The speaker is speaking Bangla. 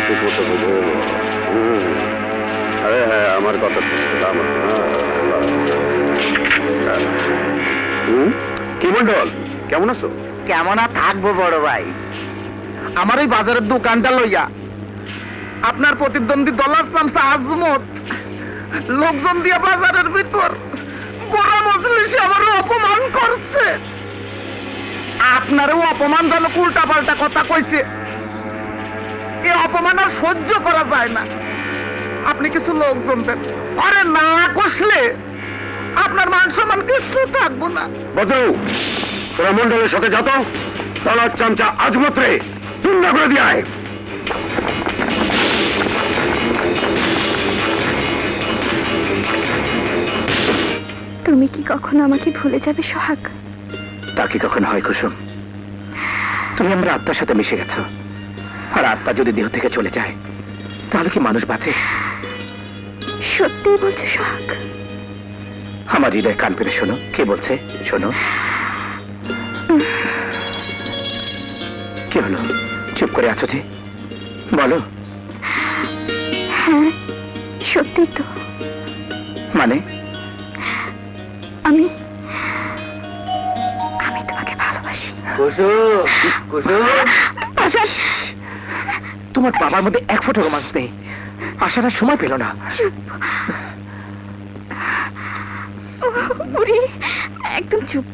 ঠিক মতো বুঝে নেবো। আরে হ্যাঁ, আমার কথা দাম আছে না। কি মন্ডল, কেমন আছো? কেমন আর থাকবো বড় ভাই, আমার এই বাজারের দোকানটা লইয়া আপনার প্রতিদ্বন্দ্বী দলাল চামচা আজমত লোকজন দিয়ে বাজারের ভিতর বড় মজলিসে আমার অপমান করছে। আপনারও অপমানজনক উল্টা পাল্টা কথা কইছে। এই অপমান আর সহ্য করা যায় না। আপনি কিছু লোকজন দেন, আরে না কষলে আপনার মান সম্মান কিছু থাকবো না। বদরু, তোরা মন্ডলের সাথে যত দলাল চামচা আজমত রে তুন্না করে দিয়ে আয়। তুমি কি কখনো আমাকে ভুলে যাবে সোহাগ? তা কি কখনো হয় কুসুম? তুমি আমার আত্মার সাথে মিশে গেছো, আর আত্মা যদি দেহ থেকে চলে যায় তাহলে কি মানুষ বাঁচে? সত্যি বলছো সোহাগ? আমার হৃদয় কান পেরে শোনো, কে বলছে শোনো। কি হলো, চুপ করে আছো যে? বলো। হ্যাঁ সত্যি তো। মানে? আমি আমি তোমাকে ভালোবাসি। তোমার বাবার মধ্যে এক ফোঁটা রোমান্স নেই, আসার আর সময় পেল না। চুপ। বুড়ি একদম চুপ।